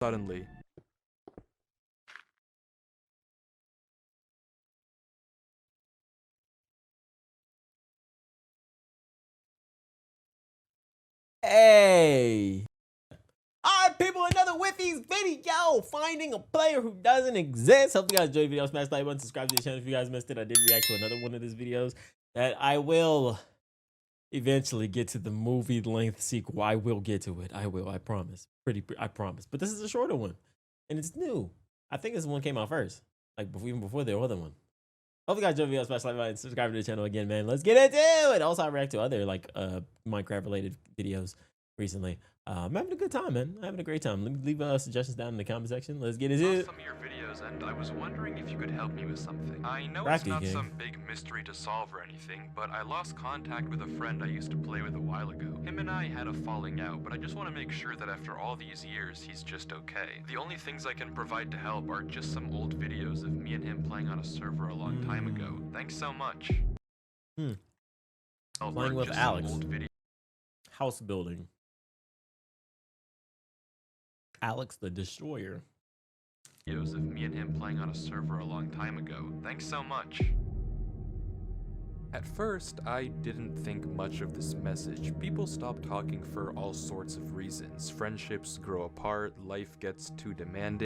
suddenly. Hey! Alright, people, another Whiffy's video! Finding a player who doesn't exist. Hope you guys enjoyed the video. Smash the like button, subscribe to the channel if you guys missed it. I did react to another one of these videos that I will eventually get to the movie length sequel. I will get to it. I will, I promise. I promise. But this is a shorter one. And it's new. I think this one came out first. Like even before the other one. Hope you guys enjoyed the video. Smash the like button, subscribe to the channel again, man. Let's get into it. Also, I react to other like Minecraft related videos recently. I'm having a good time, man. I'm having a great time. Leave suggestions down in the comment section. Let's get into it. Some of your videos, and I was wondering if you could help me with something. I know Crafty it's not gang. some big mystery to solve or anything, but I lost contact with a friend I used to play with a while ago. Him and I had a falling out, but I just want to make sure that after all these years, he's just okay. The only things I can provide to help are just some old videos of me and him playing on a server a long time ago. Thanks so much. Playing with Alex. House building. Alex the Destroyer. Videos of me and him playing on a server a long time ago. Thanks so much. At first, I didn't think much of this message. People stop talking for all sorts of reasons. Friendships grow apart, life gets too demanding.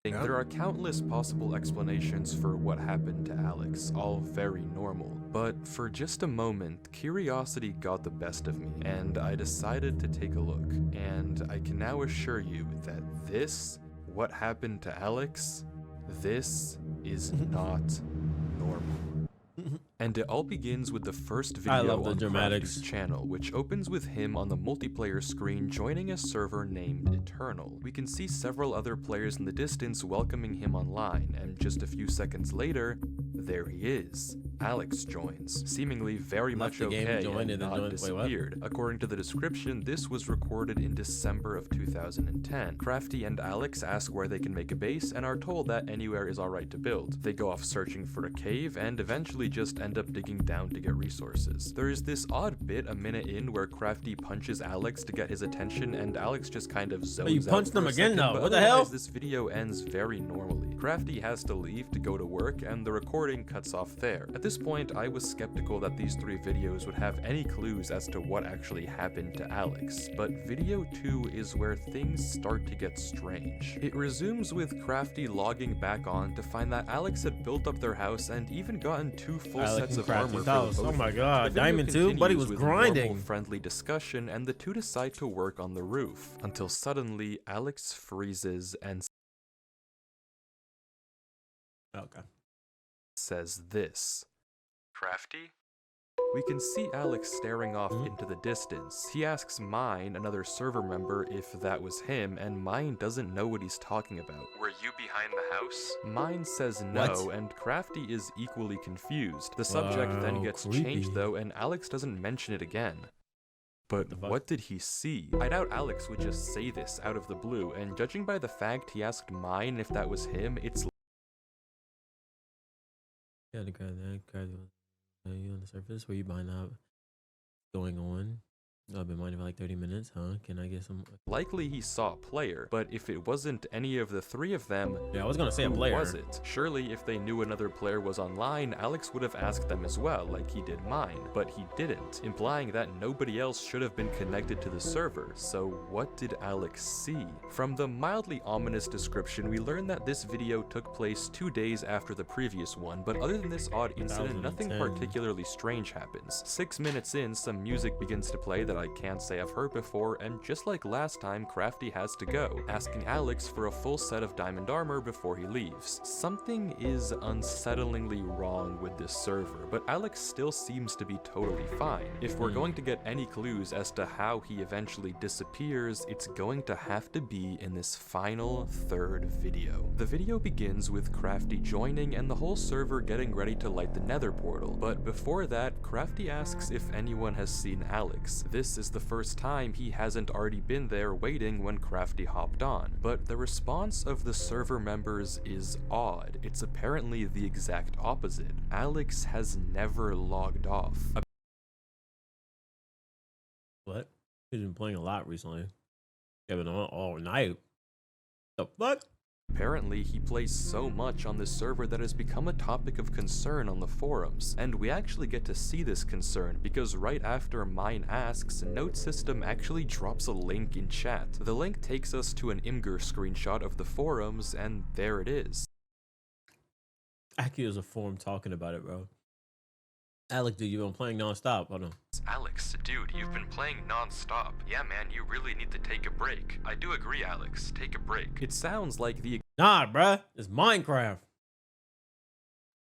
There are countless possible explanations for what happened to Alex, all very normal. But for just a moment, curiosity got the best of me, and I decided to take a look. And I can now assure you that what happened to Alex, this is not normal. And it all begins with the first video on Crafty's channel, which opens with him on the multiplayer screen joining a server named Eternal. We can see several other players in the distance welcoming him online, and just a few seconds later, there he is. Alex joins, seemingly very much okay and not disappeared. According to the description, this was recorded in December of 2010. Crafty and Alex ask where they can make a base and are told that anywhere is alright to build. They go off searching for a cave and eventually just end up digging down to get resources. There is this odd bit a minute in where Crafty punches Alex to get his attention and Alex just kind of zones out. You punched him again though, what the hell? This video ends very normally. Crafty has to leave to go to work and the recording cuts off there. At this point, I was skeptical that these three videos would have any clues as to what actually happened to Alex, but video 2 is where things start to get strange. It resumes with Crafty logging back on to find that Alex had built up their house and even gotten 2 full sets of armor for both. Oh my god, Diamond 2, buddy was grinding. Friendly discussion, and the two decide to work on the roof, until suddenly Alex freezes and says this. Crafty? We can see Alex staring off into the distance. He asks Mine, another server member, if that was him, and Mine doesn't know what he's talking about. Were you behind the house? Mine says no, and Crafty is equally confused. The subject then gets changed though, and Alex doesn't mention it again. But what did he see? I doubt Alex would just say this out of the blue, and judging by the fact he asked Mine if that was him, it's you on the surface? Were you behind that going on? I've been mining for like 30 minutes, huh? Can I get some? Likely he saw a player, but if it wasn't any of the three of them, yeah, I was gonna say a player. Who was it? Surely if they knew another player was online, Alex would have asked them as well, like he did Mine, but he didn't, implying that nobody else should have been connected to the server. So what did Alex see? From the mildly ominous description, we learn that this video took place 2 days after the previous one, but other than this odd incident, nothing particularly strange happens. 6 minutes in, some music begins to play that I can't say I've heard before, and just like last time, Crafty has to go, asking Alex for a full set of diamond armor before he leaves. Something is unsettlingly wrong with this server, but Alex still seems to be totally fine. If we're going to get any clues as to how he eventually disappears, it's going to have to be in this final third video. The video begins with Crafty joining and the whole server getting ready to light the nether portal, but before that, Crafty asks if anyone has seen Alex. This is the first time he hasn't already been there waiting when Crafty hopped on, but the response of the server members is odd. It's apparently the exact opposite. Alex has never logged off. What? He's been playing a lot recently. Yeah, been on all night. The fuck? Apparently, he plays so much on this server that has become a topic of concern on the forums, and we actually get to see this concern because right after Mine asks, Note System actually drops a link in chat. The link takes us to an Imgur screenshot of the forums, and there it is. Actually, there's a forum talking about it, bro. Alex, dude, you've been playing non-stop. Hold on. Alex, dude, you've been playing non-stop. Yeah, man, you really need to take a break. I do agree, Alex. Take a break. It sounds like the Nah, bruh. It's Minecraft.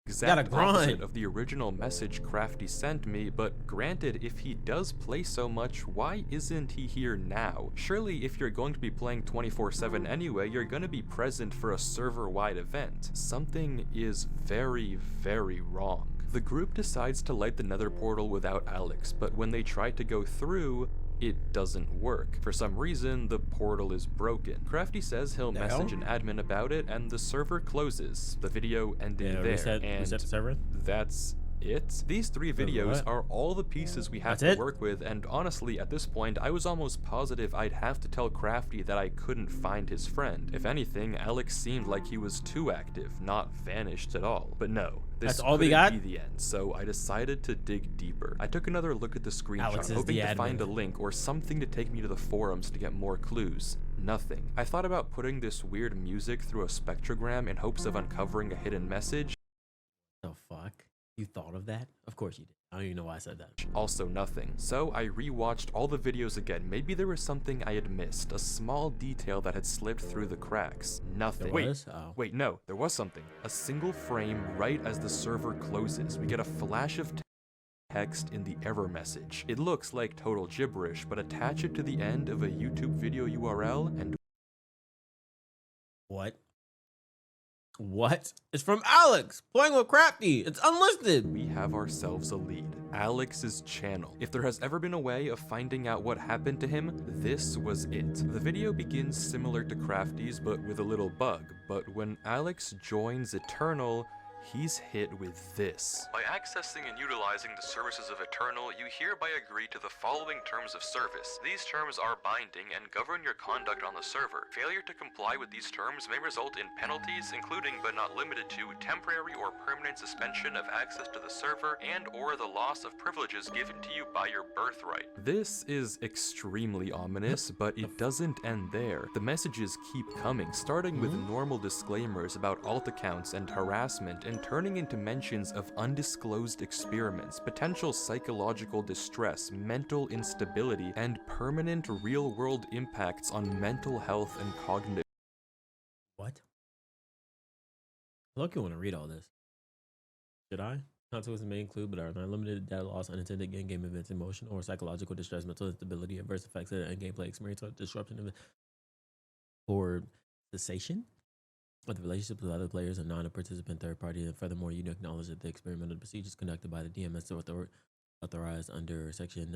exact opposite of the original message Crafty sent me, but granted, if he does play so much, why isn't he here now? Surely if you're going to be playing 24/7 anyway, you're gonna be present for a server-wide event. Something is very, very wrong. The group decides to light the nether portal without Alex, but when they try to go through, it doesn't work. For some reason, the portal is broken. Crafty says he'll message an admin about it, and the server closes. The video ending there, and reset the server? that's it. These 3 videos are all the pieces we have to work with, and honestly, at this point, I was almost positive I'd have to tell Crafty that I couldn't find his friend. If anything, Alex seemed like he was too active, not vanished at all. But no, this couldn't be the end, so I decided to dig deeper. I took another look at the screenshot, hoping to find a link or something to take me to the forums to get more clues. Nothing. I thought about putting this weird music through a spectrogram in hopes of uncovering a hidden message. The fuck? You thought of that? Of course you did. I don't even know why I said that. Also nothing. So I rewatched all the videos again. Maybe there was something I had missed, a small detail that had slipped through the cracks. Nothing. Wait, no, there was something. A single frame right as the server closes. We get a flash of text in the error message. It looks like total gibberish, but attach it to the end of a YouTube video URL and What? It's from Alex, playing with Crafty. It's unlisted. we have ourselves a lead. Alex's channel. If there has ever been a way of finding out what happened to him, this was it. The video begins similar to Crafty's, but with a little bug. But when Alex joins Eternal, he's hit with this. By accessing and utilizing the services of Eternal, you hereby agree to the following terms of service. These terms are binding and govern your conduct on the server. Failure to comply with these terms may result in penalties, including but not limited to temporary or permanent suspension of access to the server and or the loss of privileges given to you by your birthright. This is extremely ominous, but it doesn't end there. The messages keep coming, starting with normal disclaimers about alt accounts and harassment, and turning into mentions of undisclosed experiments, potential psychological distress, mental instability, and permanent real-world impacts on mental health and cognitive. What? Look, you want to read all this. Should I? Consequences may include, but are not limited to data loss, unintended in-game events, emotional or psychological distress, mental instability, adverse effects of the gameplay experience, or disruption of or cessation of the relationship with other players and non-participant third party. And furthermore, you acknowledge that the experimental procedures conducted by the DMS authorized under section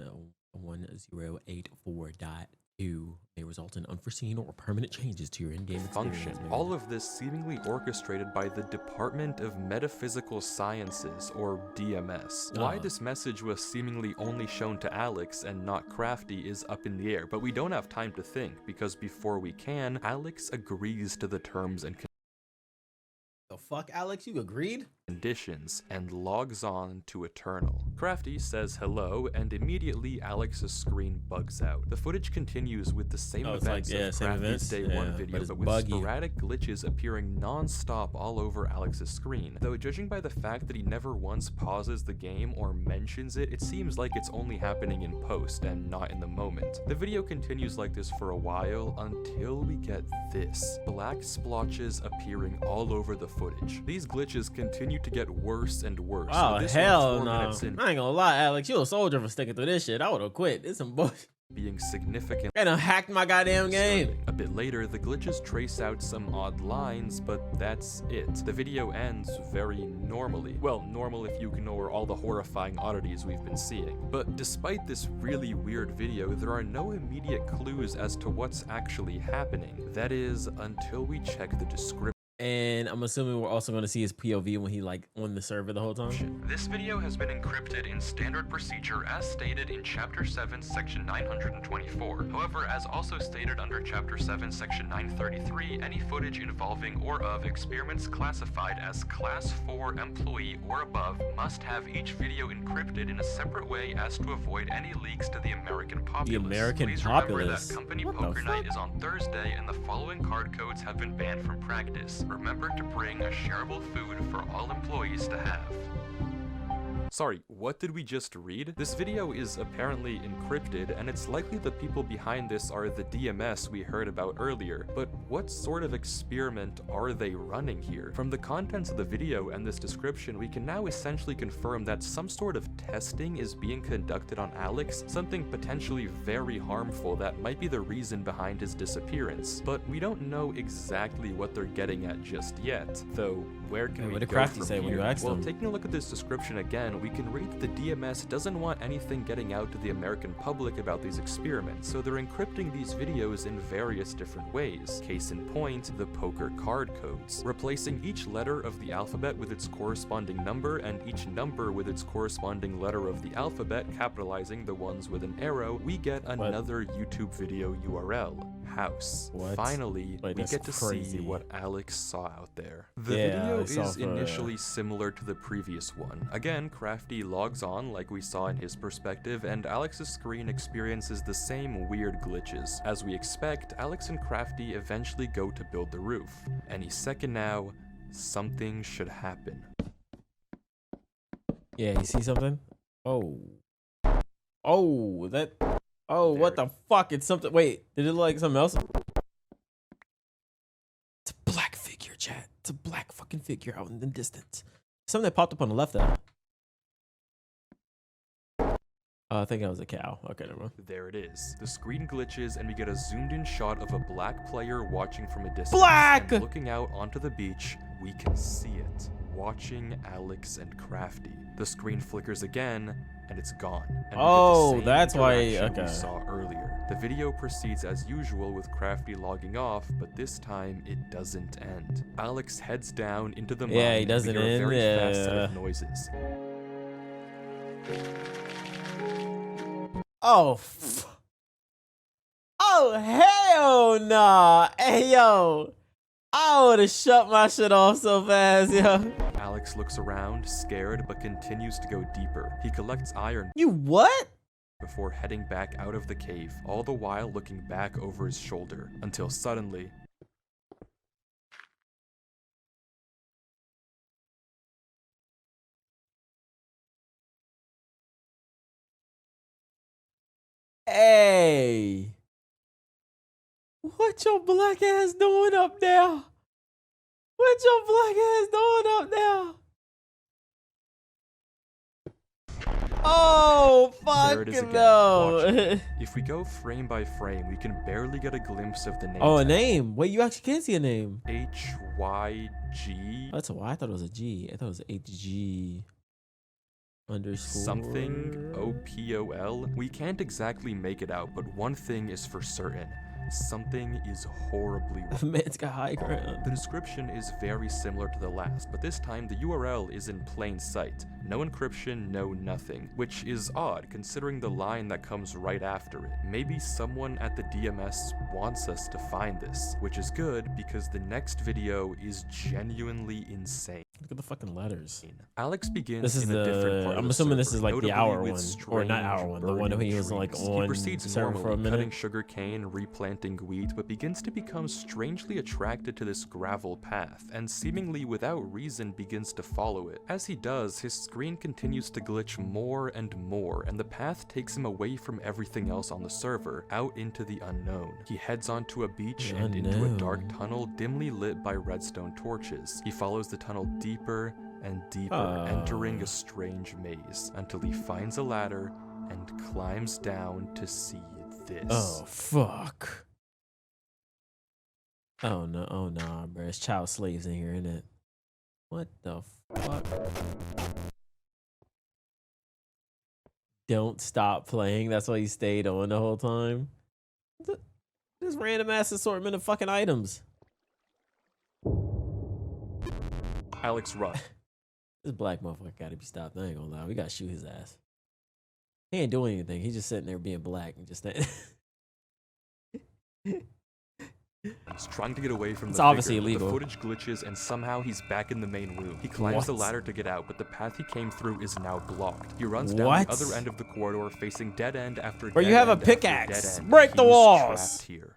1084.2 may result in unforeseen or permanent changes to your in-game function. All of this seemingly orchestrated by the Department of Metaphysical Sciences, or DMS. Why this message was seemingly only shown to Alex and not Crafty is up in the air, but we don't have time to think, because before we can, Alex agrees to the terms and the fuck, Alex? You agreed? Conditions and logs on to Eternal. Crafty says hello, and immediately Alex's screen bugs out. The footage continues with the same events of Crafty's Day 1 video, but with sporadic glitches appearing non-stop all over Alex's screen. Though judging by the fact that he never once pauses the game or mentions it, it seems like it's only happening in post and not in the moment. The video continues like this for a while until we get this. Black splotches appearing all over the footage. These glitches continue to get worse and worse. Oh, hell no. I ain't gonna lie, Alex. You a soldier for sticking through this shit. I would've quit. It's some bullshit. Being significant and hacked my goddamn game. A bit later, the glitches trace out some odd lines, but that's it. The video ends very normally. Well, normal if you ignore all the horrifying oddities we've been seeing. But despite this really weird video, there are no immediate clues as to what's actually happening. That is, until we check the description. And I'm assuming we're also going to see his POV when he like on the server the whole time. This video has been encrypted in standard procedure as stated in Chapter 7, Section 924. However, as also stated under Chapter 7, Section 933, any footage involving or of experiments classified as Class 4 employee or above must have each video encrypted in a separate way as to avoid any leaks to the American populace. The American Please populace? remember that Company What the Poker fuck? Night is on Thursday and the following card codes have been banned from practice. Remember to bring a shareable food for all employees to have. Sorry, what did we just read? This video is apparently encrypted, and it's likely the people behind this are the DMS we heard about earlier, but what sort of experiment are they running here? From the contents of the video and this description, we can now essentially confirm that some sort of testing is being conducted on Alex, something potentially very harmful that might be the reason behind his disappearance, but we don't know exactly what they're getting at just yet, though where can we What did go Crafty from say when you here? asked Well, him? taking a look at this description again, we can read that the DMS doesn't want anything getting out to the American public about these experiments, so they're encrypting these videos in various different ways. Case in point, the poker card codes. Replacing each letter of the alphabet with its corresponding number and each number with its corresponding letter of the alphabet, capitalizing the ones with an arrow, we get another YouTube video URL. House. What? Finally, Wait, we that's get to crazy. see what Alex saw out there. The Yeah, video I saw is for- initially similar to the previous one. Again, Crafty logs on like we saw in his perspective, and Alex's screen experiences the same weird glitches. As we expect, Alex and Crafty eventually go to build the roof. Any second now, something should happen. Yeah, you see something? Oh. Oh, that. Oh, There what it the fuck? It's something. Wait, did it look like something else? It's a black figure, chat. It's a black fucking figure out in the distance. Something that popped up on the left there. I think that was a cow. Okay, never mind. There it is. The screen glitches and we get a zoomed in shot of a black player watching from a distance. Black! And looking out onto the beach, we can see it. Watching Alex and Crafty. The screen flickers again, and it's gone. And we get the Oh, same that's why. interaction Okay. we saw earlier. The video proceeds as usual with Crafty logging off, but this time it doesn't end. Alex heads down into the mine. Yeah, he and doesn't we hear a very end, fast set yeah. of noises. Oh. Oh, hell nah. Hey, yo. I would have shut my shit off so fast, yo. Alex looks around, scared, but continues to go deeper. He collects iron You what? before heading back out of the cave, all the while looking back over his shoulder, until suddenly... Hey. What your black ass doing up there? What your black ass doing up there? Oh, There it is fuck again. no. If we go frame by frame, we can barely get a glimpse of the name. Oh, a tag. name. Wait, you actually can see a name. HYG That's a Y. I thought it was a G. I thought it was HG underscore something OPOL. We can't exactly make it out, but one thing is for certain. Something is horribly wrong. Man's got high ground. The description is very similar to the last, but this time the URL is in plain sight. No encryption, no nothing, which is odd considering the line that comes right after it. Maybe someone at the DMS wants us to find this, which is good because the next video is genuinely insane. Look at the fucking letters. Alex begins This is in a different part the. of I'm the assuming this server, is like the notably hour with one, or not strange hour one. The one where he was like burning on trees. He proceeds the server for a normally, cutting minute. sugar cane, replanting wheat, but begins to become strangely attracted to this gravel path, and seemingly without reason begins to follow it. As he does, his screen continues to glitch more and more, and the path takes him away from everything else on the server, out into the unknown. He heads onto a beach and into a dark tunnel dimly lit by redstone torches. He follows the tunnel deeper and deeper, entering a strange maze, until he finds a ladder and climbs down to see this. Oh fuck. Oh no, oh nah, bro. It's child slaves in here, isn't it? What the fuck? Don't stop playing. That's why you stayed on the whole time. This random ass assortment of fucking items. Alex runs. This black motherfucker gotta be stopped. I ain't gonna lie. We gotta shoot his ass. He ain't doing anything. He's just sitting there being black and just He's trying to get away from It's the obviously figure, but illegal. the footage glitches and somehow he's back in the main room. He climbs the What? ladder to get out, but the path he came through is now blocked. He runs down What? the other end of the corridor, facing dead end after Bro, dead you have a end after pickaxe. dead end. Break the He's walls. trapped here.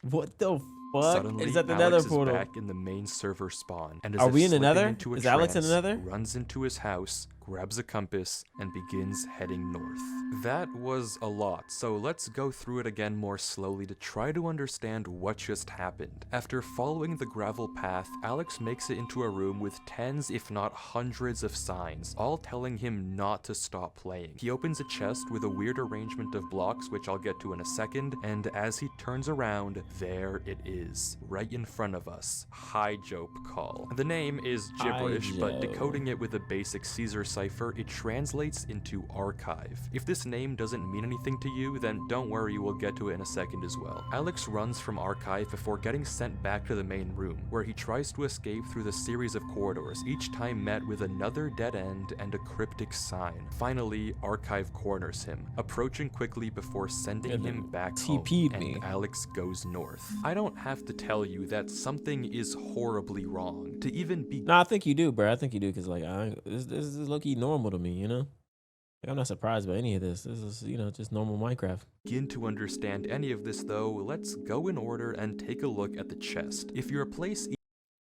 What the fuck? Suddenly, Is that the Alex nether is portal? back in the main server spawn, and as Are if we in the slipping nether? into a Is Alex in the trance, nether? runs into his house, grabs a compass, and begins heading north. That was a lot, so let's go through it again more slowly to try to understand what just happened. After following the gravel path, Alex makes it into a room with tens if not hundreds of signs, all telling him not to stop playing. He opens a chest with a weird arrangement of blocks, which I'll get to in a second, and as he turns around, there it is, right in front of us. Hijope call. The name is gibberish, but Hijope. decoding it with a basic Caesar cipher, it translates into archive. If this name doesn't mean anything to you, then don't worry, we'll get to it in a second as well. Alex runs from archive before getting sent back to the main room, where he tries to escape through the series of corridors, each time met with another dead end and a cryptic sign. Finally, archive corners him, approaching quickly before sending And him then back TP'd home, me. and Alex goes north. I don't have to tell you that something is horribly wrong. To even be No, I think you do, bro. I think you do, because like this is low-key normal to me, you know? Like, I'm not surprised by any of this. This is, just normal Minecraft. begin to understand any of this though, let's go in order and take a look at the chest. If your place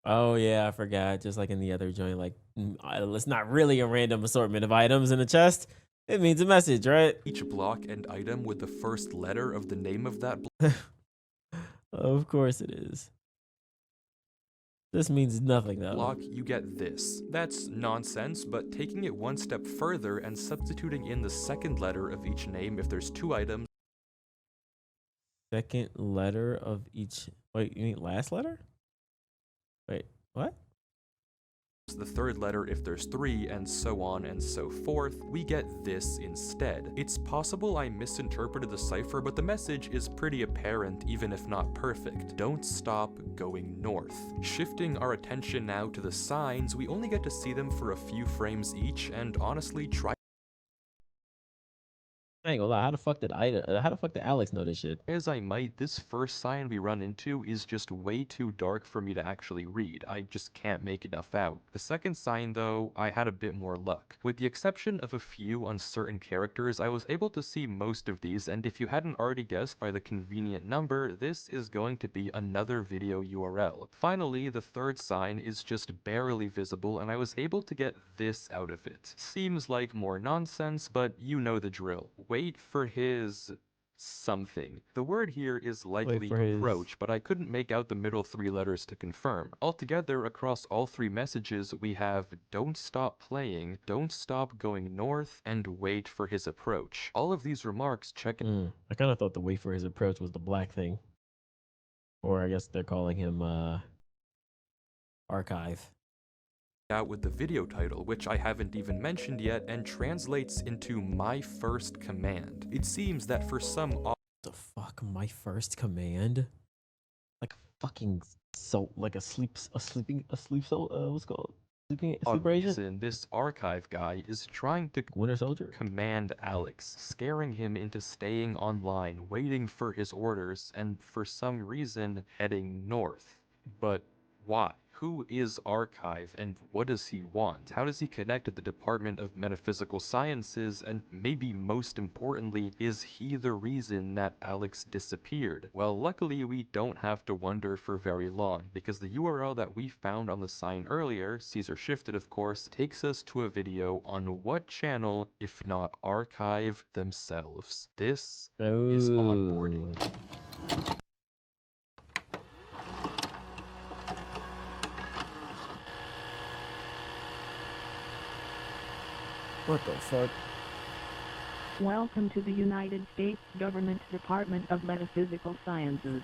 Oh yeah, I forgot. Just like in the other joint, like it's not really a random assortment of items in the chest. It means a message, right? each block and item with the first letter of the name of that Of course it is. This means nothing though. block, you get this. That's nonsense, but taking it one step further and substituting in the second letter of each name if there's two items, Second letter of each. Wait, you mean last letter? Wait, what? the third letter if there's three, and so on and so forth, we get this instead. It's possible I misinterpreted the cipher, but the message is pretty apparent even if not perfect. Don't stop going north. Shifting our attention now to the signs, we only get to see them for a few frames each, and honestly try I ain't gonna lie. How the fuck did Alex know this shit? as I might, this first sign we run into is just way too dark for me to actually read. I just can't make enough out. The second sign though, I had a bit more luck. With the exception of a few uncertain characters, I was able to see most of these, and if you hadn't already guessed by the convenient number, this is going to be another video URL. Finally, the third sign is just barely visible, and I was able to get this out of it. Seems like more nonsense, but you know the drill. Wait for his something. The word here is likely for his- approach, but I couldn't make out the middle three letters to confirm. Altogether, across all three messages, we have don't stop playing, don't stop going north, and wait for his approach. All of these remarks check I kind of thought the wait for his approach was the black thing, or I guess they're calling him archive. out with the video title, which I haven't even mentioned yet, and translates into my first command. It seems that for some The fuck, my first command? Like fucking like a sleep what's it called? Sleeper agent? reason, this archive guy is trying to Winter Soldier? command Alex, scaring him into staying online, waiting for his orders, and for some reason heading north. But why? Who is Archive, and what does he want? How does he connect to the Department of Metaphysical Sciences, and maybe most importantly, is he the reason that Alex disappeared? Well, luckily we don't have to wonder for very long, because the URL that we found on the sign earlier, Caesar shifted of course, takes us to a video on what channel, if not Archive themselves. This is onboarding. What the fuck? Welcome to the United States Government Department of Metaphysical Sciences.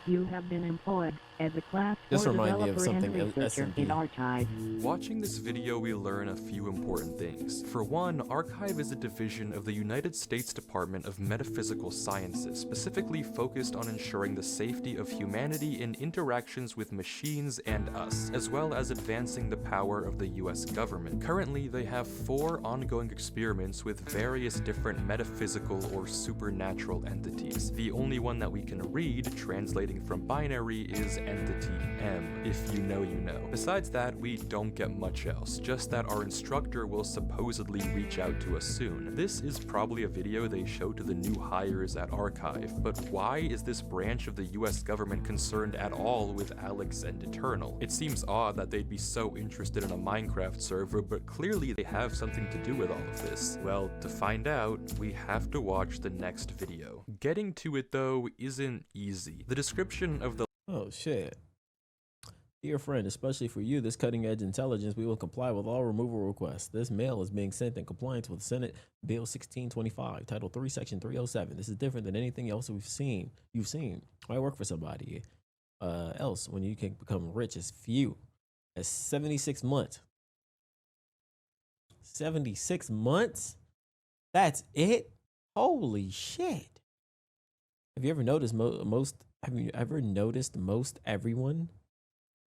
You have been employed as a class This 4 remind me of developer and something researcher S&P. in Archive. Watching this video, we learn a few important things. For one, Archive is a division of the United States Department of Metaphysical Sciences, specifically focused on ensuring the safety of humanity in interactions with machines and us, as well as advancing the power of the US government. Currently, they have 4 ongoing experiments with various different metaphysical or supernatural entities. The only one that we can read, translating from binary, is Entity M. If you know, you know. Besides that, we don't get much else, just that our instructor will supposedly reach out to us soon. This is probably a video they show to the new hires at Archive, but why is this branch of the US government concerned at all with Alex and Eternal? It seems odd that they'd be so interested in a Minecraft server, but clearly they have something to do with all of this. Well, to find out, we have to watch the next video. Getting to it though isn't easy. The description of the Oh shit. Dear friend, especially for you, this cutting-edge intelligence, we will comply with all removal requests. This mail is being sent in compliance with Senate Bill 1625, Title 3, Section 307. This is different than anything else you've seen. I work for somebody else when you can become rich as few as 76 months. 76 months? That's it? Holy shit. Have you ever noticed most everyone?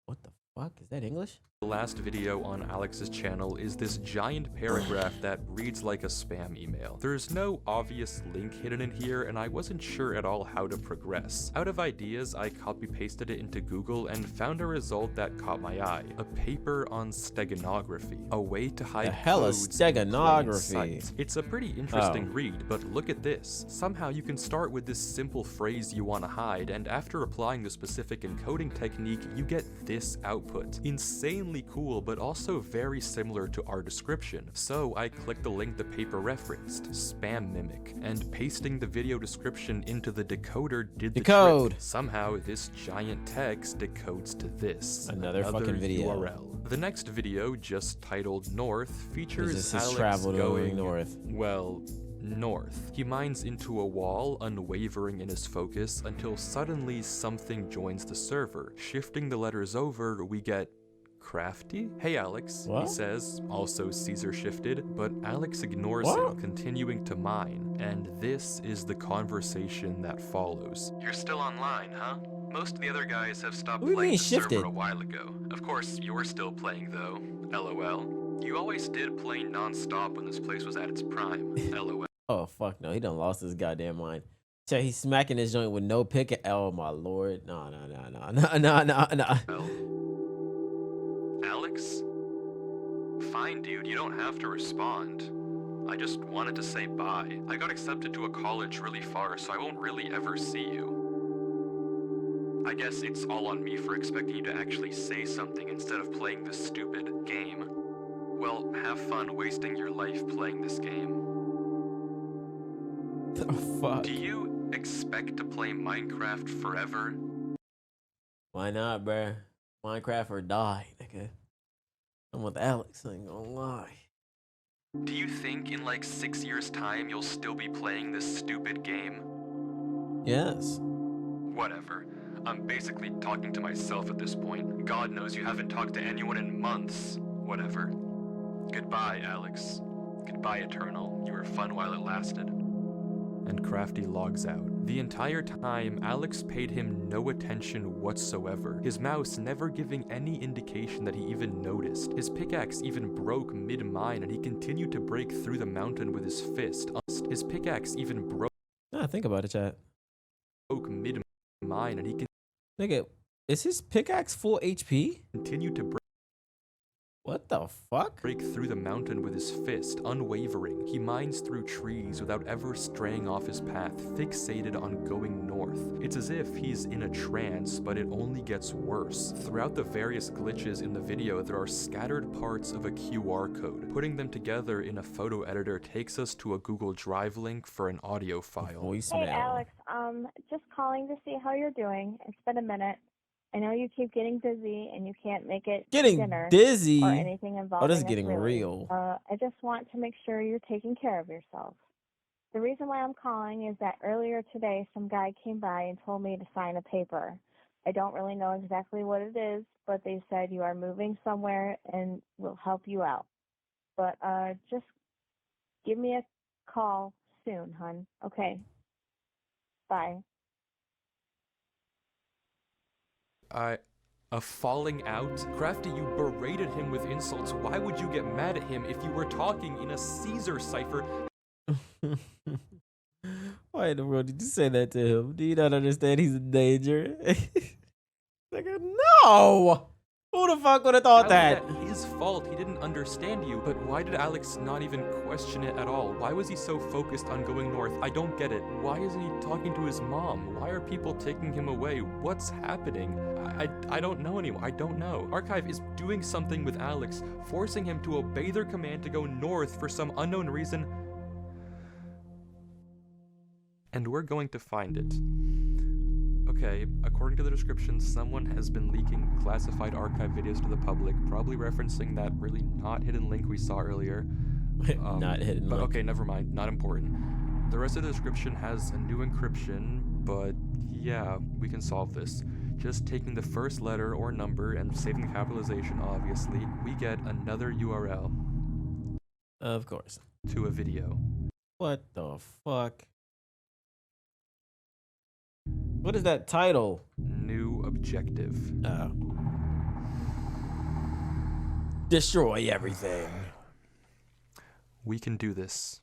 What the fuck? Is that English? The last video on Alex's channel is this giant paragraph that reads like a spam email. There's no obvious link hidden in here, and I wasn't sure at all how to progress. Out of ideas, I copy-pasted it into Google and found a result that caught my eye. A paper on steganography. A way to hide The hell is codes in plain steganography? sight. It's a pretty interesting read, but look at this. Somehow you can start with this simple phrase you want to hide, and after applying the specific encoding technique, you get this output. Insanely cool, but also very similar to our description. So I clicked the link the paper referenced, spam mimic, and pasting the video description into the decoder did the Decode. trick. Somehow this giant text decodes to this. Another fucking video. URL. The next video, just titled North, features This is Alex travel going north. well, north. He mines into a wall, unwavering in his focus, until suddenly something joins the server. Shifting the letters over, we get Crafty? Hey Alex, What? he says, also Caesar shifted, but Alex ignores What? him, continuing to mine, and this is the conversation that follows. You're still online, huh? Most of the other guys have stopped What do you playing mean the shifted? server a while ago. Of course, you're still playing though, LOL. You always did play non-stop when this place was at its prime, LOL. Oh fuck no, he done lost his goddamn mind. Check, he's smacking his joint with no picket. Oh my lord, no. Alex? Fine, dude, you don't have to respond. I just wanted to say bye. I got accepted to a college really far, so I won't really ever see you. I guess it's all on me for expecting you to actually say something instead of playing this stupid game. Well, have fun wasting your life playing this game. Oh fuck. Do you expect to play Minecraft forever? Why not, bruh? Minecraft or die, nigga. I'm with Alex, I ain't gonna lie. Do you think in like 6 years' time you'll still be playing this stupid game? Yes. Whatever. I'm basically talking to myself at this point. God knows you haven't talked to anyone in months. Whatever. Goodbye, Alex. Goodbye, Eternal. You were fun while it lasted. And Crafty logs out. The entire time, Alex paid him no attention whatsoever, his mouse never giving any indication that he even noticed. His pickaxe even broke mid-mine, and he continued to break through the mountain with his fist. His pickaxe even broke Nah, think about it, chat. mid-mine, and he Nigga, is his pickaxe full HP? continued to What the fuck? break through the mountain with his fist, unwavering. He mines through trees without ever straying off his path, fixated on going north. It's as if he's in a trance, but it only gets worse. Throughout the various glitches in the video, there are scattered parts of a QR code. Putting them together in a photo editor takes us to a Google Drive link for an audio file. Voicemail. Hey Alex, just calling to see how you're doing. It's been a minute. I know you keep getting busy and you can't make it to Getting dinner dizzy. or anything involving Oh, this is us getting really. real. I just want to make sure you're taking care of yourself. The reason why I'm calling is that earlier today some guy came by and told me to sign a paper. I don't really know exactly what it is, but they said you are moving somewhere and will help you out. But just give me a call soon, hun. Okay. Bye. A falling out? Crafty, you berated him with insults. Why would you get mad at him if you were talking in a Caesar cipher? Why in the world did you say that to him? Do you not understand he's in danger? Like, no! Who the fuck would have thought that? His fault. He didn't understand you. But why did Alex not even question it at all? Why was he so focused on going north? I don't get it. Why isn't he talking to his mom? Why are people taking him away? What's happening? I don't know anymore. I don't know. Archive is doing something with Alex, forcing him to obey their command to go north for some unknown reason. And we're going to find it. Okay, according to the description, someone has been leaking classified archive videos to the public, probably referencing that really not hidden link we saw earlier. Not hidden link. Okay, never mind, not important. The rest of the description has a new encryption, but yeah, we can solve this. Just taking the first letter or number and saving the capitalization, obviously, we get another URL. Of course. To a video. What the fuck? What is that title? New objective. Oh. Destroy everything. We can do this.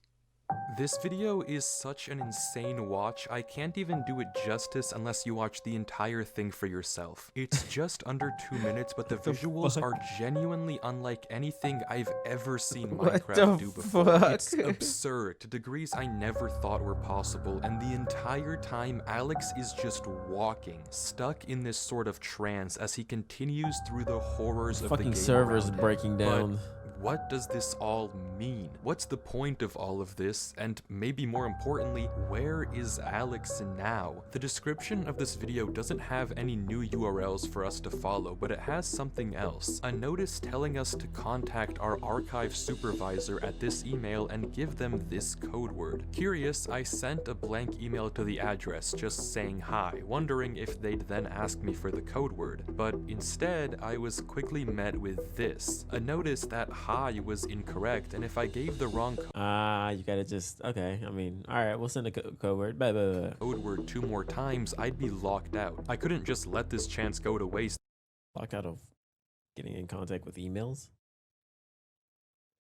This video is such an insane watch, I can't even do it justice unless you watch the entire thing for yourself. It's just under 2 minutes, but the visuals are genuinely unlike anything I've ever seen Minecraft do before. It's absurd, to degrees I never thought were possible, and the entire time Alex is just walking, stuck in this sort of trance as he continues through the horrors of the game. Fucking servers around him. breaking down. But what does this all mean? What's the point of all of this? And maybe more importantly, where is Alex now? The description of this video doesn't have any new URLs for us to follow, but it has something else. A notice telling us to contact our archive supervisor at this email and give them this code word. Curious, I sent a blank email to the address just saying hi, wondering if they'd then ask me for the code word. But instead, I was quickly met with this. A notice that hi was incorrect, and if I gave the wrong you gotta just, okay, I mean, alright, we'll send a code word. Code word 2 more times, I'd be locked out. I couldn't just let this chance go to waste. Locked out of getting in contact with emails?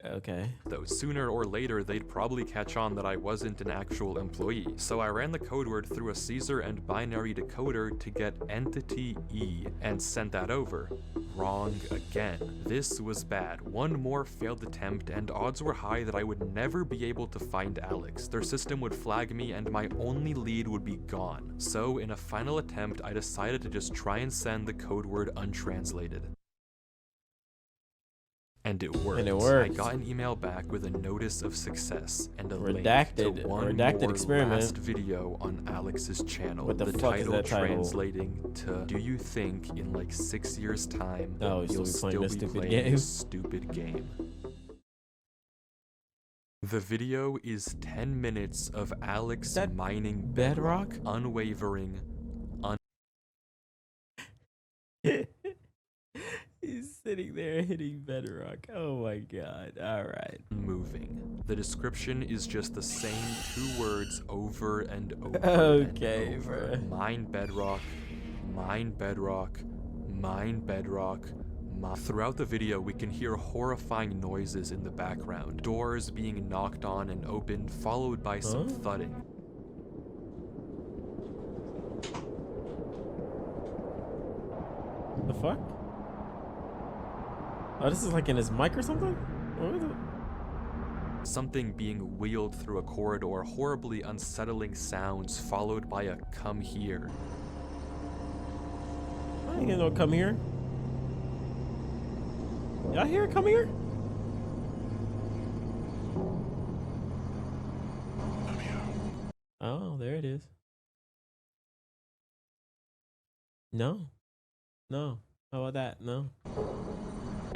Okay. Though sooner or later, they'd probably catch on that I wasn't an actual employee. So I ran the code word through a Caesar and binary decoder to get entity E and sent that over. Wrong again. This was bad. One more failed attempt, and odds were high that I would never be able to find Alex. Their system would flag me and my only lead would be gone. So in a final attempt, I decided to just try and send the code word untranslated. And it worked. I got an email back with a notice of success and a link to one more experiment. last video on Alex's channel. What the fuck title is that title? Translating to, do you think in like 6 years time you'll still be playing this stupid game? The video is 10 minutes of Alex mining bedrock, unwavering, He's sitting there hitting bedrock. Oh my god. Alright. Moving. The description is just the same 2 words over and over. Okay, and over. bro. Mine bedrock, mine bedrock, mine bedrock. Throughout the video, we can hear horrifying noises in the background. Doors being knocked on and opened, followed by some thudding. The fuck? Oh, this is like in his mic or something? Something being wheeled through a corridor, horribly unsettling sounds, followed by a come here. I ain't gonna no come here. Y'all hear it? Come here? Oh, there it is. No. No. How about that? No.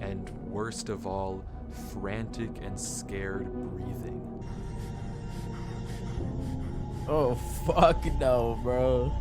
And worst of all, frantic and scared breathing. Oh, fuck no, bro.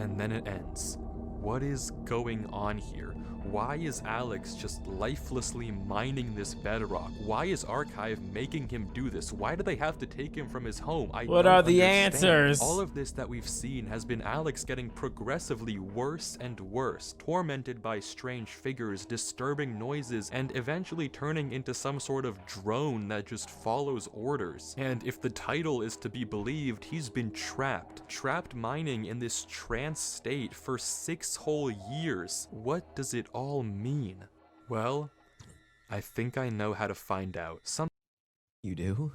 and then it ends. What is going on here? Why is Alex just lifelessly mining this bedrock? Why is Archive making him do this? Why do they have to take him from his home? What are the answers? All of this that we've seen has been Alex getting progressively worse and worse, tormented by strange figures, disturbing noises, and eventually turning into some sort of drone that just follows orders. And if the title is to be believed, he's been trapped mining in this trance state for 6 whole years. What does it all mean? Well, I think I know how to find out. You do?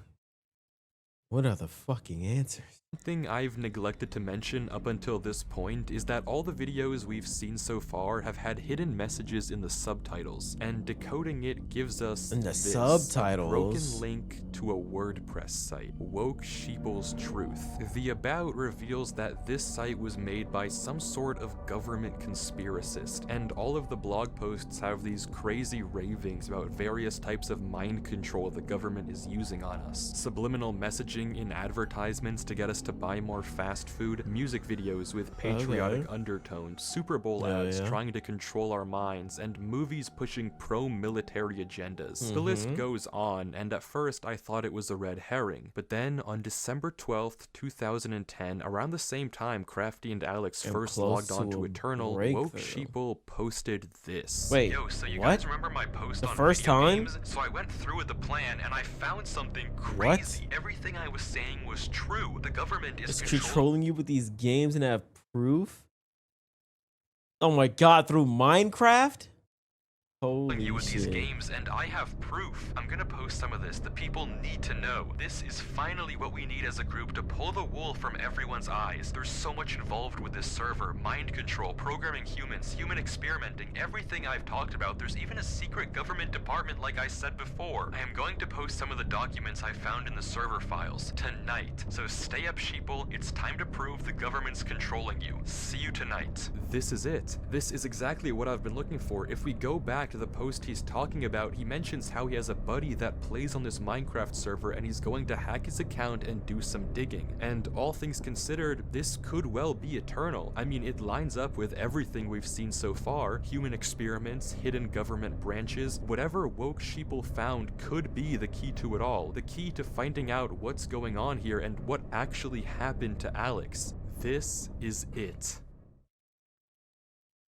What are the fucking answers? Something I've neglected to mention up until this point is that all the videos we've seen so far have had hidden messages in the subtitles, and decoding it gives us In the this, subtitles? a broken link to a WordPress site, Woke Sheeple's Truth. The About reveals that this site was made by some sort of government conspiracist, and all of the blog posts have these crazy ravings about various types of mind control the government is using on us. Subliminal messaging in advertisements to get us to buy more fast food, music videos with patriotic undertones, Super Bowl ads trying to control our minds, and movies pushing pro-military agendas. The list goes on, and at first I thought it was a red herring, but then on December 12th, 2010, around the same time Crafty and Alex first logged on to Eternal, Woke Sheeple posted this. Wait, yo, so you what? guys remember my post The on first video time? games? So I went through with the plan and I found something crazy. Everything I was saying was true. The government is controlling you with these games and have proof? Oh my god, through Minecraft? Holy you with shit. these games, and I have proof. I'm gonna post some of this. The people need to know. This is finally what we need as a group to pull the wool from everyone's eyes. There's so much involved with this server. Mind control, programming humans, human experimenting, everything I've talked about. There's even a secret government department like I said before. I am going to post some of the documents I found in the server files tonight. So stay up, sheeple. It's time to prove the government's controlling you. See you tonight. This is it. This is exactly what I've been looking for. If we go back to the post he's talking about, he mentions how he has a buddy that plays on this Minecraft server and he's going to hack his account and do some digging. And all things considered, this could well be Eternal. I mean, it lines up with everything we've seen so far. Human experiments, hidden government branches, whatever Woke Sheeple found could be the key to it all. The key to finding out what's going on here and what actually happened to Alex. This is it.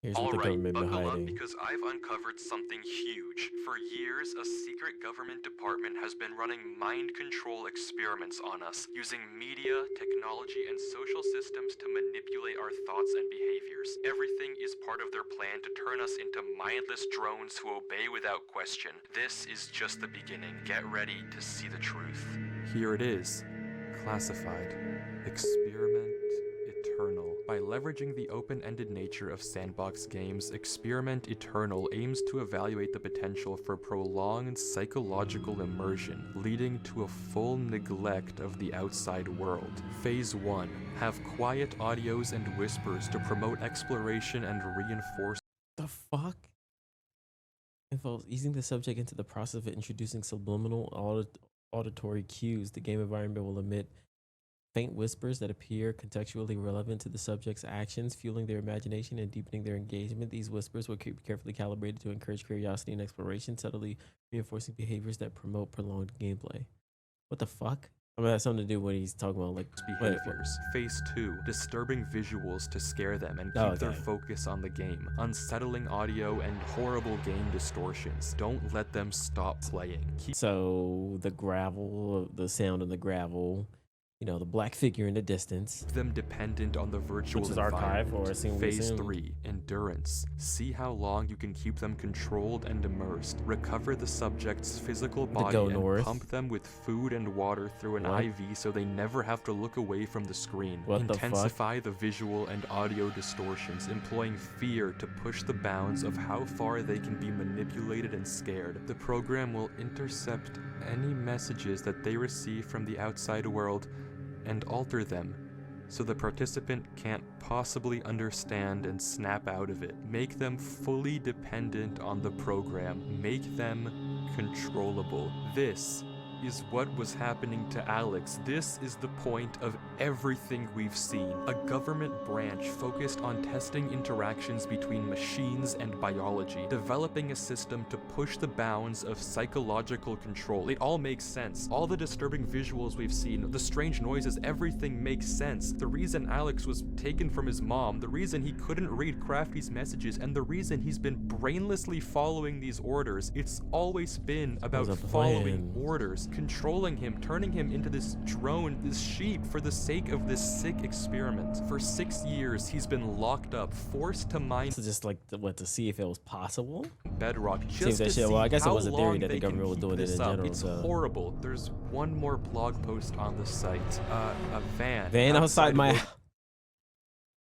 Here's what the government been buckle up hiding. because I've uncovered something huge. For years, a secret government department has been running mind control experiments on us, using media, technology, and social systems to manipulate our thoughts and behaviors. Everything is part of their plan to turn us into mindless drones who obey without question. This is just the beginning. Get ready to see the truth. Here it is. Classified. Experiment Eternal. By leveraging the open-ended nature of sandbox games, Experiment Eternal aims to evaluate the potential for prolonged psychological immersion, leading to a full neglect of the outside world. Phase 1. Have quiet audios and whispers to promote exploration and reinforce. The fuck? Involves easing the subject into the process of introducing subliminal auditory cues. The game environment will emit faint whispers that appear contextually relevant to the subject's actions, fueling their imagination and deepening their engagement. These whispers will be carefully calibrated to encourage curiosity and exploration, subtly reinforcing behaviors that promote prolonged gameplay. What the fuck? I mean, that's something to do when he's talking about like behaviors. Phase 2. Disturbing visuals to scare them and keep their focus on the game. Unsettling audio and horrible game distortions. Don't let them stop playing. So the gravel, the sound of the gravel, you know, the black figure in the distance. Them dependent on the virtual Which is environment. Archive or Phase 3. Endurance. See how long you can keep them controlled and immersed. Recover the subject's physical body and pump them with food and water through an IV so they never have to look away from the screen. Intensify the visual and audio distortions, employing fear to push the bounds of how far they can be manipulated and scared. The program will intercept any messages that they receive from the outside world and alter them so the participant can't possibly understand and snap out of it. Make them fully dependent on the program. Make them controllable. This is what was happening to Alex. This is the point of everything we've seen. A government branch focused on testing interactions between machines and biology, developing a system to push the bounds of psychological control. It all makes sense. All the disturbing visuals we've seen, the strange noises, everything makes sense. The reason Alex was taken from his mom, the reason he couldn't read Crafty's messages, and the reason he's been brainlessly following these orders, it's always been about following orders, controlling him, turning him into this drone, this sheep, for the sake of this sick experiment. For 6 years, he's been locked up, forced to mine just like to see if it was possible. bedrock, See if just that to shit. see Well, I guess it how was a theory long that the they can government was keep doing it this in up. general, It's so. horrible. There's one more blog post on the site. A van Outside of my the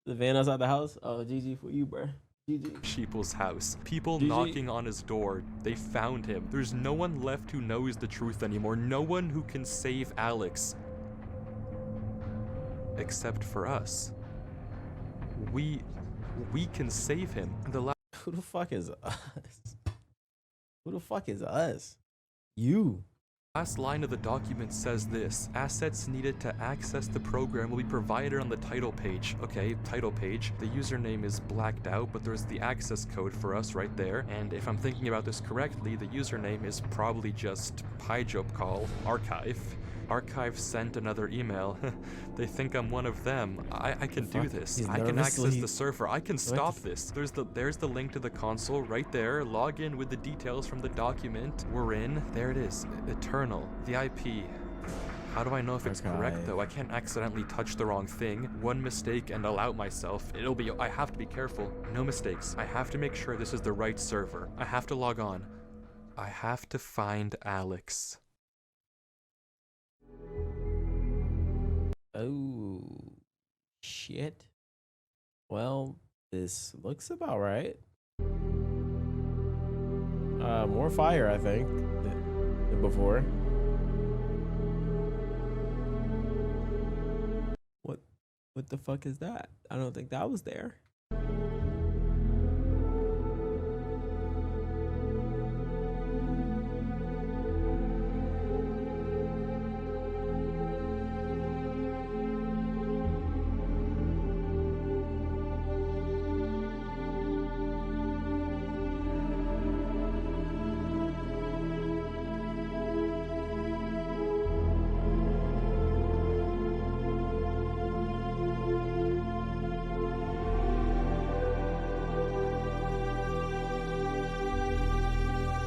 the van outside the house. Oh, GG for you, bro. GG. Sheeple's house. People GG. knocking on his door. They found him. There's no one left who knows the truth anymore. No one who can save Alex. Except for us. We can save him. Who the fuck is us? Who the fuck is us? You. Last line of the document says this: assets needed to access the program will be provided on the title page. Okay, title page. The username is blacked out, but there's the access code for us right there. And if I'm thinking about this correctly, the username is probably just PyJobCall archive. Archive sent another email. They think I'm one of them. I can do this. I can access the server. I can stop this. There's the link to the console right there. Log in with the details from the document. We're in. There it is. Eternal. The IP. How do I know if it's correct though? I can't accidentally touch the wrong thing. One mistake and I'll out myself. I have to be careful. No mistakes. I have to make sure this is the right server. I have to log on. I have to find Alex. Oh, shit. Well, this looks about right. More fire, I think, than before. What the fuck is that? I don't think that was there.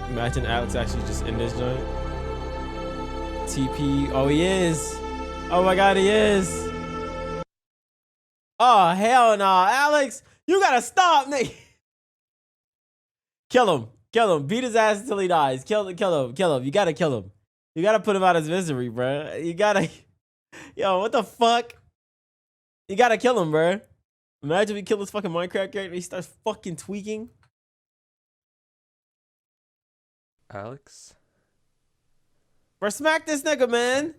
Imagine Alex actually just in this joint. TP. Oh, he is. Oh my God, he is. Oh, hell no. Alex, you gotta stop, nigga. Kill him. Kill him. Beat his ass until he dies. Kill him. Kill him. Kill him. You gotta kill him. You gotta put him out of his misery, bro. You gotta. Yo, what the fuck? You gotta kill him, bro. Imagine we kill this fucking Minecraft character and he starts fucking tweaking. Alex? Bro, smack this nigga, man.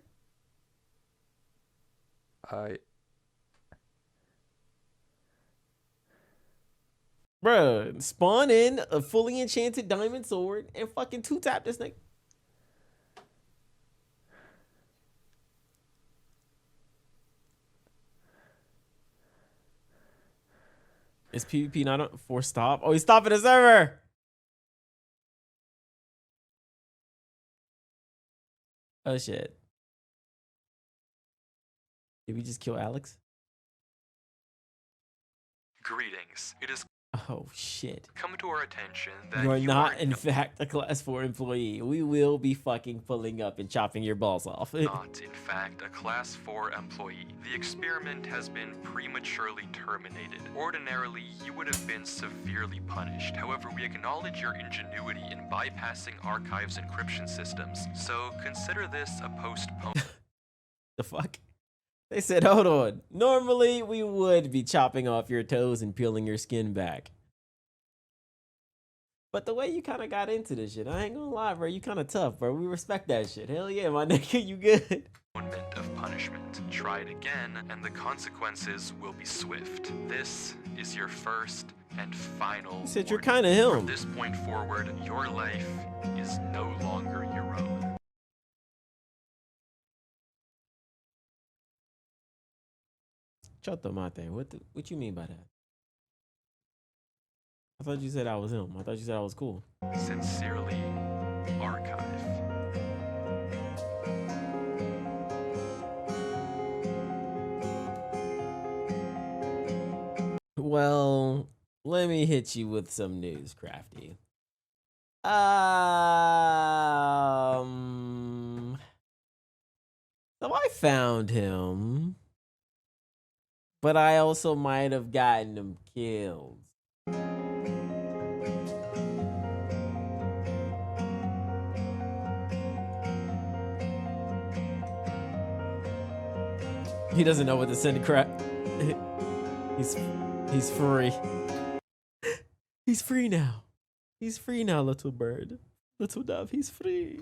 Bruh, spawn in a fully enchanted diamond sword and fucking two-tap this nigga. Is PvP not a forced stop? Oh, he's stopping the server. Oh shit. Did we just kill Alex? Greetings. It is Oh shit. come to our attention that You are not, in fact, a class 4 employee. We will be fucking pulling up and chopping your balls off. not, in fact, a Class 4 employee. The experiment has been prematurely terminated. Ordinarily, you would have been severely punished. However, we acknowledge your ingenuity in bypassing Archive's encryption systems, so consider this a postpone. The fuck? They said, hold on. Normally, we would be chopping off your toes and peeling your skin back. But the way you kind of got into this shit, I ain't gonna lie, bro. You kind of tough, bro. We respect that shit. Hell yeah, my nigga, you good. Of punishment. Try it again, and the consequences will be swift. This is your first and final. You said you're warning. kind of him. From this point forward, your life is no longer your own. Choto Mate. What you mean by that? I thought you said I was him. I thought you said I was cool. Sincerely, Archive. Well, let me hit you with some news, Crafty. So I found him, but I also might have gotten him killed. He doesn't know what to send crap. He's free. He's free now. He's free now, little bird. Little dove, he's free.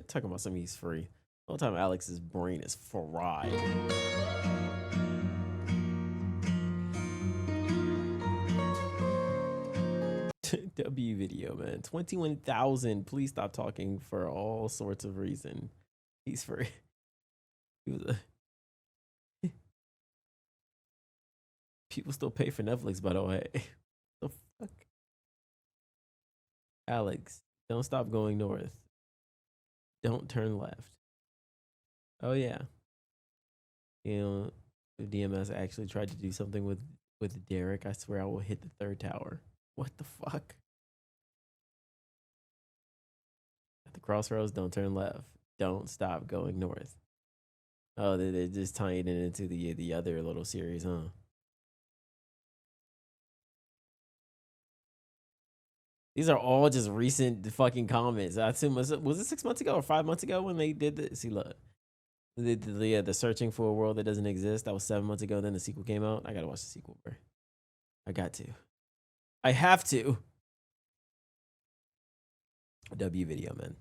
Talking about something he's free. The whole time Alex's brain is fried. W video, man. 21,000. Please stop talking for all sorts of reason. He's free. He was a... People still pay for Netflix, by the way. The fuck? Alex, don't stop going north. Don't turn left. Oh yeah. You know, if DMS actually tried to do something with Derek, I swear I will hit the third tower. What the fuck? At the crossroads, don't turn left. Don't stop going north. Oh, they're just tying it into the other little series, huh? These are all just recent fucking comments. I assume was it 6 months ago or 5 months ago when they did this? See, look, the searching for a world that doesn't exist. That was 7 months ago. Then the sequel came out. I gotta watch the sequel, bro. I got to. I have to. W video, man.